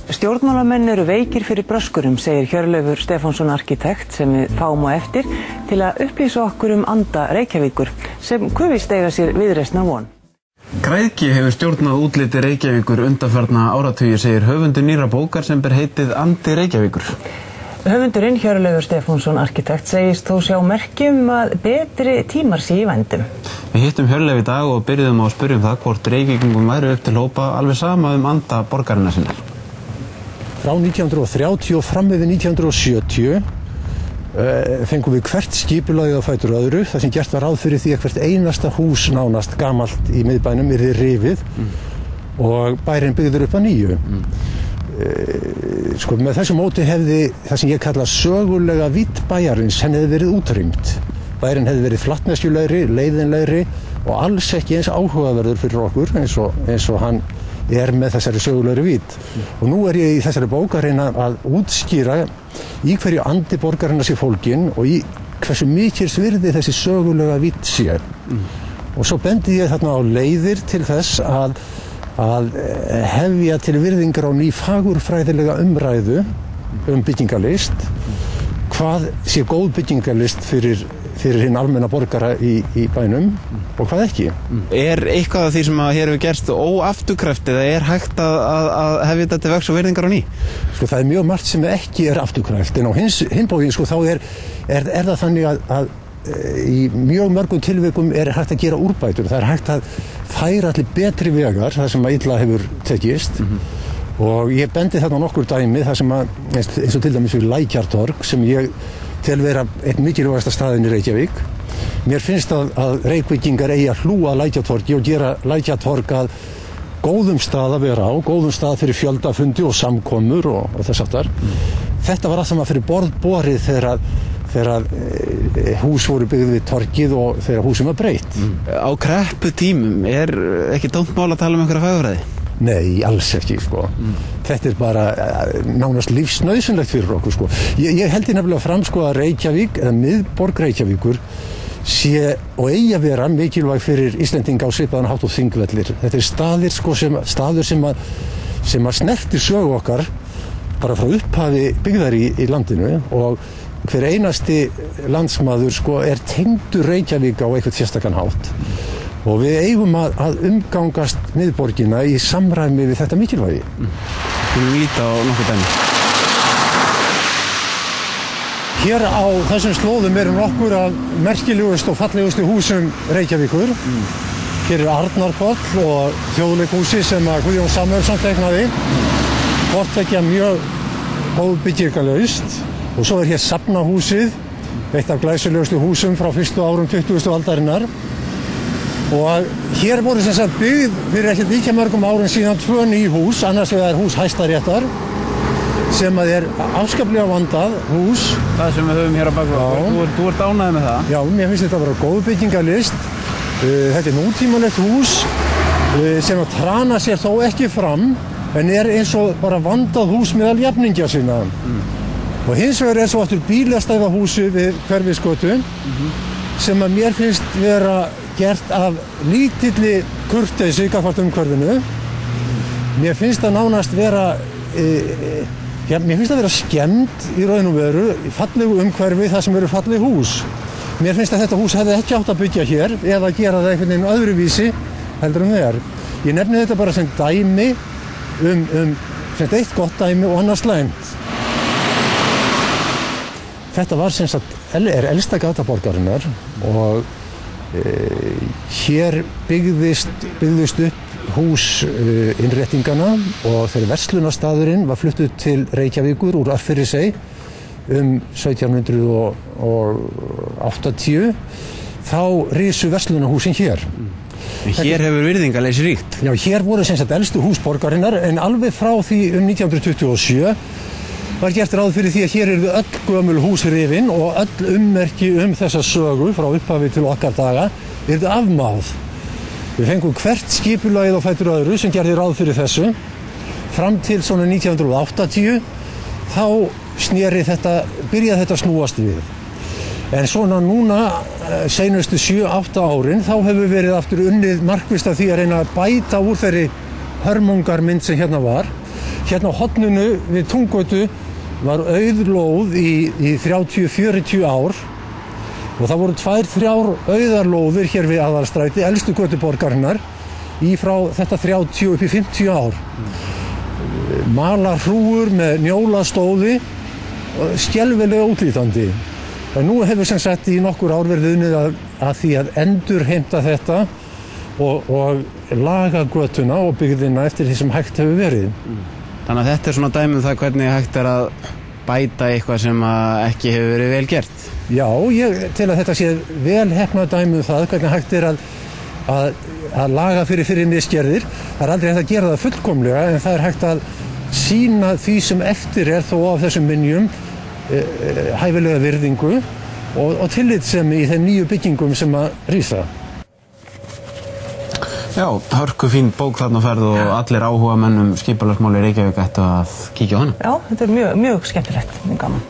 Stjórnmálamenn eru veikir fyrir bröskurum, segir Hjörleifur Stefánsson arkitekt sem við fáum á eftir til að upplýsa okkur anda Reykjavíkur sem krufist eiga sér viðreisnar von. Græðgi hefur stjórnað útliti Reykjavíkur undanfarna áratugi, segir höfundur nýrrar bókar sem ber heitið Andi Reykjavíkur. Höfundurinn Hjörleifur Stefánsson arkitekt segist þó sjá merkjum að betri tímar sé í vændum. Við hittum Hjörleif í dag og byrjuðum á að spyrja það hvort Reykvíkingum væri upp til hópa alveg sama anda borgarinnar sinnar. Frá 1930 og fram yfir 1970 fengum við hvert skipulagið á fætur öðru, þar sem gert var ráð fyrir því að hvert einasta hús nánast gamalt í miðbænum yrði rifið og bærinn byggður upp að nýju. Með þessu móti hefði það sem ég kalla sögulega vídd bæjarins, henni hefði verið útrýmt. Bærinn hefði verið flattneskjulegri, leiðinlegri og alls ekki eins áhugaverður fyrir okkur eins og hann er með þessari sögulegri vídd. Og nú er ég í þessari bók að reyna að útskýra í hverju andi borgarinnar sé fólginn og í hversu mikils virði þessi sögulega vídd sé. Og svo bendi ég þarna á leiðir til þess að hefja til virðingar á ný fagurfræðilega umræðu byggingarlist. Hvað sé góð byggingarlist fyrir hinn almenna borgara í bænum og hvað ekki. Er eitthvað af því sem hér hefur gerst óafturkræft eða er hægt að hefja þetta til vegs og virðingar á ný? Það er mjög margt sem ekki er afturkræft, en á hinn bóginn þá er það þannig að í mjög mörgum tilvikum er hægt að gera úrbætur. Það er hægt að færa allir betri vegar, það sem að illa hefur tekist. Og ég bendi þarna nokkur dæmi, það sem að, eins og til dæmis fyrir Lækjartorg, sem ég tel vera einn mikilvægasta staðinn í Reykjavík. Mér finnst að Reykvíkingar eigi að hlúa að Lækjartorgi og gera Lækjartorg að góðum stað að vera á, góðum stað fyrir fjöldafundi og samkomur og þess aftar. Þetta var allt saman fyrir borð borið þegar hús voru byggð við torgið og þegar húsum var breytt. Á kreppu tímum er ekki tómt mál að tala um einhverja fagurfræði? Nei, alls ekki, Þetta er bara nánast lífsnauðsynlegt fyrir okkur, Ég held nefnilega fram, að Reykjavík, eða miðborg Reykjavíkur, sé og eigi að vera mikilvæg fyrir Íslendinga á svipaðan hátt og Þingvellir. Þetta er staður sem að snertir sögu okkar, bara frá upphafi byggðar í landinu og hver einasti landsmaður, er tengdur Reykjavík á eitthvað sérstakan hátt. Og við eigum að umgangast miðborgina í samræmi við þetta mikilvægi. Við líta á nokkuð dæmi. Hér á þessum slóðum eru nokkur af merkilegustu og fallegustu húsum Reykjavíkur. Hér er Arnarhvoll og Þjóðleikhúsið sem að Guðjón Samúelsson teiknaði. Hvort tveggja mjög góð byggingarlaust. Og svo er hér Safnahúsið, eitt af glæsilegustu húsum frá fyrstu árum 20. aldarinnar. Og hér voru sem sagt byggð fyrir ekkert líka mörgum árum síðan 2 ný hús, annars vegar hús Hæstaréttar, sem að er afskaplega vandað hús. Það sem við höfum hér á bakvið. Þú ert ánægð með það? Já, mér finnst þetta að vera góð byggingarlist. Þetta er nútímalegt hús sem að trana sér þó ekki fram, en er eins og bara vandað hús meðal jafningja sinna. Og hins vegar er svo aftur bílastæðahúsi við Hverfisgötu, sem að mér finnst vera gert af lítilli kurteisi gagnvart umhverfinu. Mér finnst það nánast vera skemmt í raun og veru í fallegu umhverfi þar sem eru falleg hús. Mér finnst að þetta hús hefði ekki átt að byggja hér eða gera það einhvern veginn öðruvísi heldur en það er. Ég nefni þetta bara sem dæmi sem eitt gott dæmi og annað slæmt. Þetta var sem sagt elsta gata borgarinnar og hér byggðist upp hús innréttingana og þegar verslunarstaðurinn var fluttur til Reykjavíkur úr Örfirisey 1780 þá risu verslunarhúsin hér. Hér hefur virðingarleysi ríkt? Já, hér voru sem sagt elstu hús borgarinnar en alveg frá því 1927 var gert ráð fyrir því að hér eru öll gömul hús rifin og öll ummerki þessa sögu frá upphafi til okkar daga yrðu afmáð. Við fengum hvert skipulagið á fætur öðru sem gerði ráð fyrir þessu. Fram til svona 1980 þá byrjaði þetta að snúast við. En svona núna, seinustu 7-8 árin, þá hefur verið aftur unnið markvisst að því að reyna að bæta úr þeirri hörmungarmynd sem hérna var. Hérna á horninu við Túngötu var auð lóð í 30-40 ár og það voru 2-3 auðar lóðir hér við Aðalstræti, elstu götu borgarinnar, í frá þetta 30 upp í 50 ár. Malarhrúgur með njólastóði og skelfilega útlítandi. Og nú hefur sem sagt í nokkur ár verið unnið að því að endurheimta þetta og laga götuna og byggðina eftir því sem hægt hefur verið. Þannig að þetta svona dæmi um það hvernig hægt að bæta eitthvað sem ekki hefur verið vel gert. Já, ég tel að þetta sé vel heppnað dæmi um það hvernig hægt að laga fyrir misgerðir. Það aldrei hægt að gera það fullkomlega en það hægt að sýna því sem eftir þó af þessum minjum hæfilega virðingu og tillitssemi í þeim nýju byggingum sem að rísa. Já, hörku fín bók þarna ferð og allir áhuga menn skipulagsmál í Reykjavík ættu að kíkja á hana. Já, þetta mjög skemmtilegt, mjög gaman.